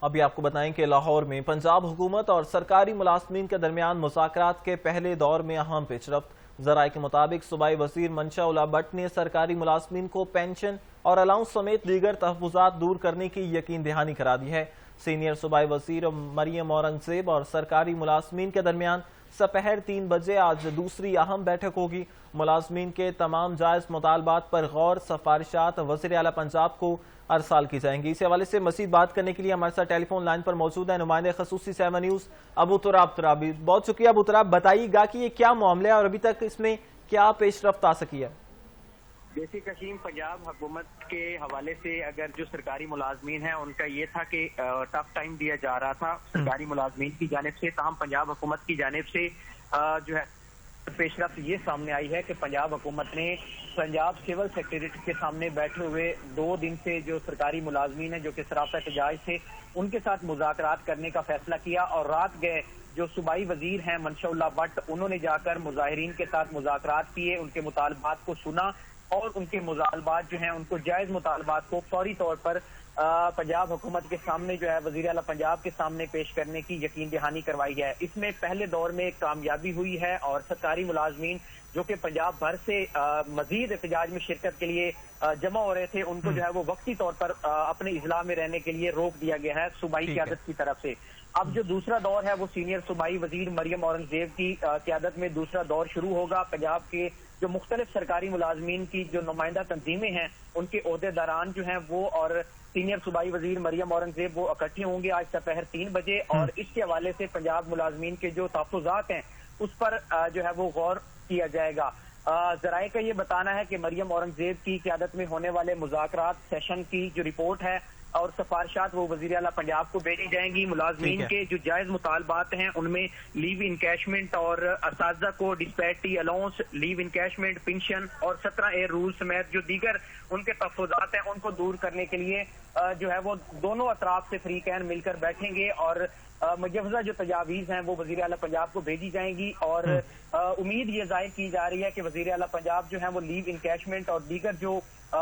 ابھی آپ کو بتائیں کہ لاہور میں پنجاب حکومت اور سرکاری ملازمین کے درمیان مذاکرات کے پہلے دور میں اہم پیش رفت۔ ذرائع کے مطابق صوبائی وزیر منشا اللہ بٹ نے سرکاری ملازمین کو پینشن اور الاؤنس سمیت دیگر تحفظات دور کرنے کی یقین دہانی کرا دی ہے۔ سینئر صوبائی وزیر مریم اورنگزیب اور سرکاری ملازمین کے درمیان سپہر 3 بجے آج دوسری اہم بیٹھک ہوگی۔ ملازمین کے تمام جائز مطالبات پر غور سفارشات وزیر اعلیٰ پنجاب کو ارسال کی جائیں گی۔ اس حوالے سے مزید بات کرنے کے لیے ہمارے ساتھ ٹیلی فون لائن پر موجود ہیں نمائندے خصوصی 7 نیوز ابو تراب ترابی۔ بہت شکریہ ابو تراب، بتائیے گا کہ یہ کیا معاملہ ہے اور ابھی تک اس میں کیا پیش رفت آ سکی ہے؟ جیسے کشیم پنجاب حکومت کے حوالے سے اگر جو سرکاری ملازمین ہیں ان کا یہ تھا کہ ٹف ٹائم دیا جا رہا تھا سرکاری ملازمین کی جانب سے، تاہم پنجاب حکومت کی جانب سے جو ہے پیش رفت یہ سامنے آئی ہے کہ پنجاب حکومت نے پنجاب سول سیکریٹریٹ کے سامنے بیٹھے ہوئے 2 دن سے جو سرکاری ملازمین ہیں جو کہ سراپا احتجاج تھے ان کے ساتھ مذاکرات کرنے کا فیصلہ کیا، اور رات گئے جو صوبائی وزیر ہیں منشا اللہ بٹ انہوں نے جا کر مظاہرین کے ساتھ مذاکرات کیے، ان کے مطالبات کو سنا اور ان کے مطالبات جو ہیں ان کو جائز مطالبات کو فوری طور پر پنجاب حکومت کے سامنے جو ہے وزیر اعلیٰ پنجاب کے سامنے پیش کرنے کی یقین دہانی کروائی ہے۔ اس میں پہلے دور میں ایک کامیابی ہوئی ہے اور سرکاری ملازمین جو کہ پنجاب بھر سے مزید احتجاج میں شرکت کے لیے جمع ہو رہے تھے ان کو جو ہے وہ وقتی طور پر اپنے اضلاع میں رہنے کے لیے روک دیا گیا ہے صوبائی قیادت کی طرف سے۔ اب جو دوسرا دور ہے وہ سینئر صوبائی وزیر مریم اورنگزیب کی قیادت میں دوسرا دور شروع ہوگا۔ پنجاب کے جو مختلف سرکاری ملازمین کی جو نمائندہ تنظیمیں ہیں ان کے عہدیداران جو ہیں وہ اور سینئر صوبائی وزیر مریم اورنگزیب وہ اکٹھے ہوں گے آج سپہر 3 بجے، اور اس کے حوالے سے پنجاب ملازمین کے جو تحفظات ہیں اس پر جو ہے وہ غور کیا جائے گا۔ ذرائع کا یہ بتانا ہے کہ مریم اورنگزیب کی قیادت میں ہونے والے مذاکرات سیشن کی جو رپورٹ ہے اور سفارشات وہ وزیر اعلیٰ پنجاب کو بھیجی جائیں گی۔ ملازمین کے جو جائز مطالبات ہیں ان میں لیو انکیشمنٹ اور اساتذہ کو ڈسپیٹی الاؤنس، لیو انکیشمنٹ، پینشن اور 17 اے رول سمیت جو دیگر ان کے تحفظات ہیں ان کو دور کرنے کے لیے جو ہے وہ دونوں اطراف سے فریقین مل کر بیٹھیں گے اور مجوزہ جو تجاویز ہیں وہ وزیر اعلیٰ پنجاب کو بھیجی جائیں گی، اور امید یہ ظاہر کی جا رہی ہے کہ وزیر اعلیٰ پنجاب جو ہیں وہ لیو انکیشمنٹ اور دیگر جو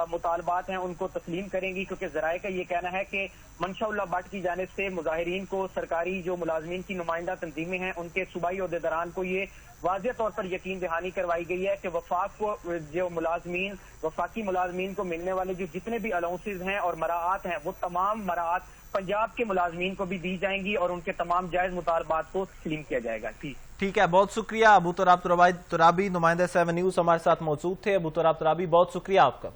مطالبات ہیں ان کو تسلیم کریں گی، کیونکہ ذرائع کا یہ کہنا ہے کہ منشا اللہ بٹ کی جانب سے مظاہرین کو سرکاری جو ملازمین کی نمائندہ تنظیمیں ہیں ان کے صوبائی عہدیداران کو یہ واضح طور پر یقین دہانی کروائی گئی ہے کہ وفاق کو جو وفاقی ملازمین کو ملنے والے جو جتنے بھی الاؤنسز ہیں اور مراعات ہیں وہ تمام مراعات پنجاب کے ملازمین کو بھی دی جائیں گی اور ان کے تمام جائز مطالبات کو تسلیم کیا جائے گا۔ ٹھیک ہے، بہت شکریہ ابو تراب ترابی، نمائندہ 7 نیوز ہمارے ساتھ موجود تھے۔ ابو تراب ترابی، بہت شکریہ آپ کا۔